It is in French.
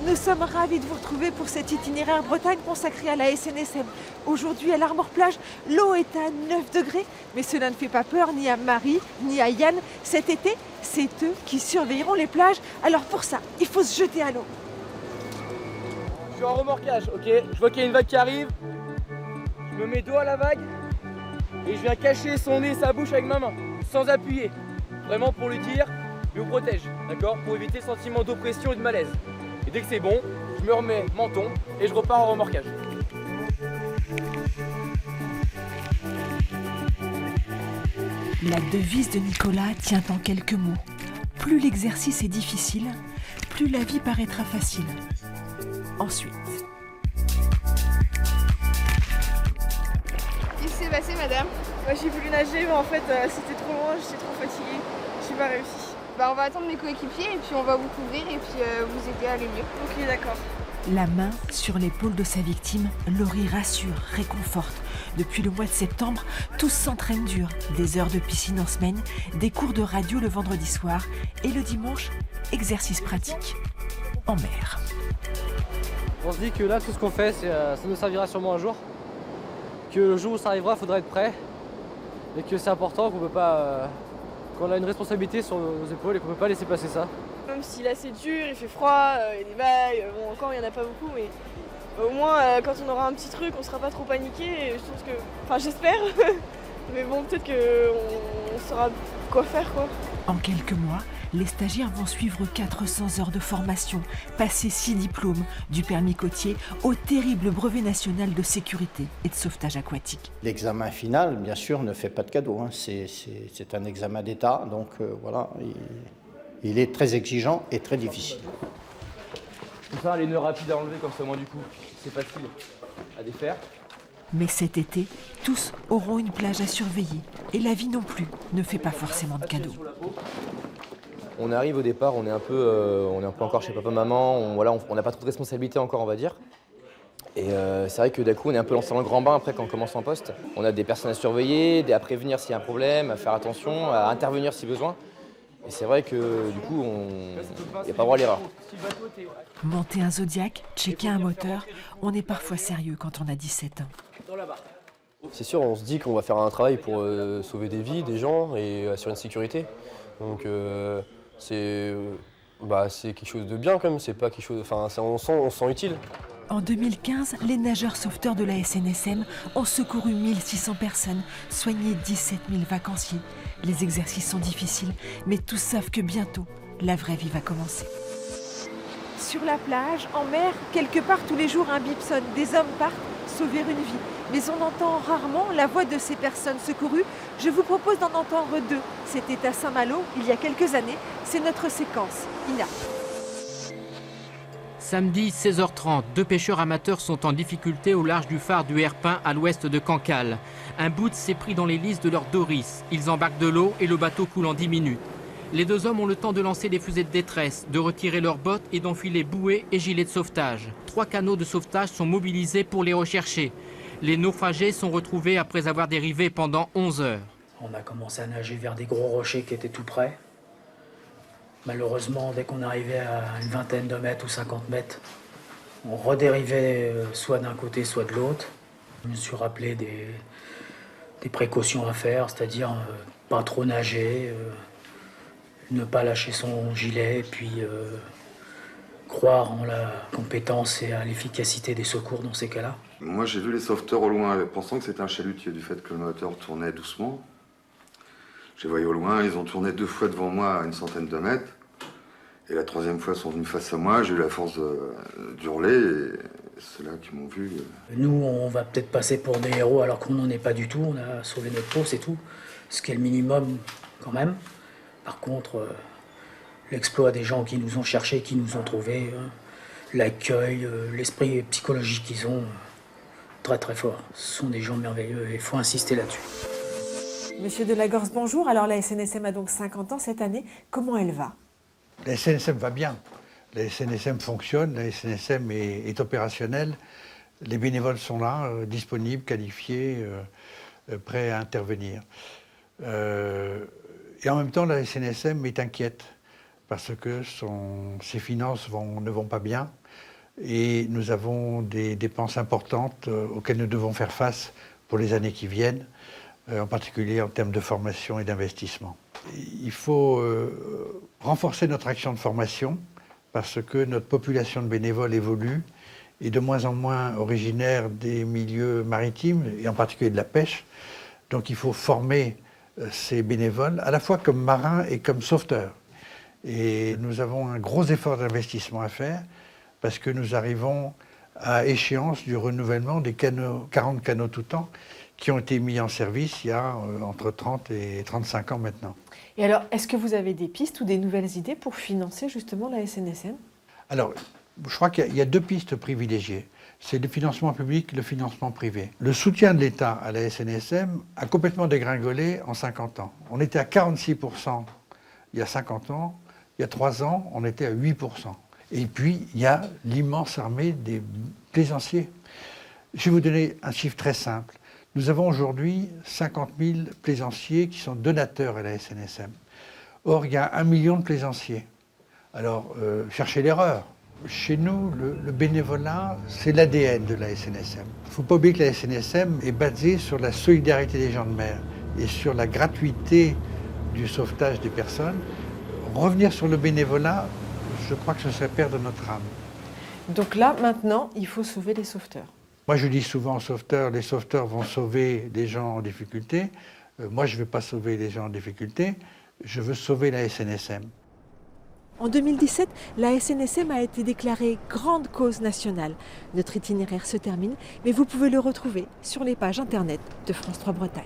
Nous sommes ravis de vous retrouver pour cet itinéraire Bretagne consacré à la SNSM. Aujourd'hui à l'Armor-Plage, l'eau est à 9 degrés, mais cela ne fait pas peur ni à Marie, ni à Yann. Cet été, c'est eux qui surveilleront les plages. Alors pour ça, il faut se jeter à l'eau. Je suis en remorquage, ok? Je vois qu'il y a une vague qui arrive. Je me mets dos à la vague et je viens cacher son nez et sa bouche avec ma main, sans appuyer. Vraiment pour lui dire, je vous protège, d'accord? Pour éviter le sentiment d'oppression et de malaise. Et dès que c'est bon, je me remets menton et je repars en remorquage. La devise de Nicolas tient en quelques mots. Plus l'exercice est difficile, plus la vie paraîtra facile. Ensuite. Qu'est-ce qui s'est passé, madame? Moi j'ai voulu nager, mais en fait c'était trop loin, j'étais trop fatiguée. J'ai pas réussi. Bah on va attendre mes coéquipiers et puis on va vous couvrir et puis vous aider à aller mieux. Ok, d'accord. La main sur l'épaule de sa victime, Laurie rassure, réconforte. Depuis le mois de septembre, tous s'entraînent dur. Des heures de piscine en semaine, des cours de radio le vendredi soir et le dimanche, exercice pratique en mer. On se dit que là, tout ce qu'on fait, ça nous servira sûrement un jour. Que le jour où ça arrivera, il faudra être prêt. Et que c'est important qu'on peut pas, qu'on a une responsabilité sur nos épaules et qu'on peut pas laisser passer ça. Même si là c'est dur, il fait froid, il y a des vagues, bon encore il n'y en a pas beaucoup, mais au moins quand on aura un petit truc, on sera pas trop paniqué. Et je pense que, enfin j'espère, mais bon peut-être qu'on saura quoi faire quoi. En quelques mois, les stagiaires vont suivre 400 heures de formation, passer 6 diplômes, du permis côtier au terrible brevet national de sécurité et de sauvetage aquatique. L'examen final, bien sûr, ne fait pas de cadeau. Hein. C'est un examen d'État, donc voilà, il est très exigeant et très difficile. Tout ça, les nœuds rapides à enlever comme ça, moi du coup, c'est facile à défaire. Mais cet été, tous auront une plage à surveiller. Et la vie non plus ne fait pas forcément de cadeaux. On arrive au départ, on est un peu encore chez papa-maman, on n'a pas trop de responsabilités encore, on va dire. Et c'est vrai que d'un coup, on est un peu lancé dans le grand bain après quand on commence en poste. On a des personnes à surveiller, à prévenir s'il y a un problème, à faire attention, à intervenir si besoin. Et c'est vrai que du coup, il n'y a pas droit à l'erreur. Monter un Zodiac, checker un moteur, on est parfois sérieux quand on a 17 ans. C'est sûr, on se dit qu'on va faire un travail pour sauver des vies, des gens et assurer une sécurité. Donc c'est quelque chose de bien quand même, c'est pas quelque chose. Enfin, on se sent utile. En 2015, les nageurs sauveteurs de la SNSM ont secouru 1600 personnes, soigné 17 000 vacanciers. Les exercices sont difficiles, mais tous savent que bientôt, la vraie vie va commencer. Sur la plage, en mer, quelque part tous les jours un bip sonne. Des hommes partent sauver une vie. Mais on entend rarement la voix de ces personnes secourues. Je vous propose d'en entendre deux. C'était à Saint-Malo, il y a quelques années. C'est notre séquence. Ina. Samedi 16h30, deux pêcheurs amateurs sont en difficulté au large du phare du Herpin à l'ouest de Cancale. Un bout s'est pris dans l'hélice de leur Doris. Ils embarquent de l'eau et le bateau coule en 10 minutes. Les deux hommes ont le temps de lancer des fusées de détresse, de retirer leurs bottes et d'enfiler bouées et gilets de sauvetage. 3 canots de sauvetage sont mobilisés pour les rechercher. Les naufragés sont retrouvés après avoir dérivé pendant 11 heures. On a commencé à nager vers des gros rochers qui étaient tout près. Malheureusement, dès qu'on arrivait à une vingtaine de mètres ou 50 mètres, on redérivait soit d'un côté, soit de l'autre. Je me suis rappelé des précautions à faire, c'est-à-dire pas trop nager, ne pas lâcher son gilet, et puis croire en la compétence et à l'efficacité des secours dans ces cas-là. Moi, j'ai vu les sauveteurs au loin, pensant que c'était un chalutier du fait que le moteur tournait doucement. Je les voyais au loin, ils ont tourné 2 fois devant moi à une centaine de mètres. Et la 3e fois, ils sont venus face à moi, j'ai eu la force d'hurler et c'est là qu'ils m'ont vu. Nous, on va peut-être passer pour des héros alors qu'on n'en est pas du tout. On a sauvé notre peau, c'est tout. Ce qui est le minimum quand même. Par contre, l'exploit des gens qui nous ont cherchés, qui nous ont trouvés, l'accueil, l'esprit psychologique qu'ils ont, très très fort. Ce sont des gens merveilleux et il faut insister là-dessus. Monsieur Delagorce, bonjour. Alors la SNSM a donc 50 ans cette année. Comment elle va? La SNSM va bien. La SNSM fonctionne, la SNSM est opérationnelle. Les bénévoles sont là, disponibles, qualifiés, prêts à intervenir. Et en même temps, la SNSM est inquiète parce que ses finances ne vont pas bien. et nous avons des dépenses importantes auxquelles nous devons faire face pour les années qui viennent, en particulier en termes de formation et d'investissement. Il faut renforcer notre action de formation parce que notre population de bénévoles évolue et de moins en moins originaire des milieux maritimes et en particulier de la pêche. Donc il faut former ces bénévoles à la fois comme marins et comme sauveteurs. Et nous avons un gros effort d'investissement à faire parce que nous arrivons à échéance du renouvellement des 40 canots tout temps qui ont été mis en service il y a entre 30 et 35 ans maintenant. Et alors, est-ce que vous avez des pistes ou des nouvelles idées pour financer justement la SNSM? Alors, je crois qu'il y a deux pistes privilégiées. C'est le financement public, le financement privé. Le soutien de l'État à la SNSM a complètement dégringolé en 50 ans. On était à 46% il y a 50 ans. Il y a 3 ans, on était à 8%. Et puis, il y a l'immense armée des plaisanciers. Je vais vous donner un chiffre très simple. Nous avons aujourd'hui 50 000 plaisanciers qui sont donateurs à la SNSM. Or, il y a 1 million de plaisanciers. Alors, cherchez l'erreur. Chez nous, le bénévolat, c'est l'ADN de la SNSM. Il ne faut pas oublier que la SNSM est basée sur la solidarité des gens de mer et sur la gratuité du sauvetage des personnes. Revenir sur le bénévolat, je crois que ce serait perdre notre âme. Donc là, maintenant, il faut sauver les sauveteurs. Moi, je dis souvent aux sauveteurs, les sauveteurs vont sauver des gens en difficulté. Moi, je ne vais pas sauver les gens en difficulté, je veux sauver la SNSM. En 2017, la SNSM a été déclarée grande cause nationale. Notre itinéraire se termine, mais vous pouvez le retrouver sur les pages internet de France 3 Bretagne.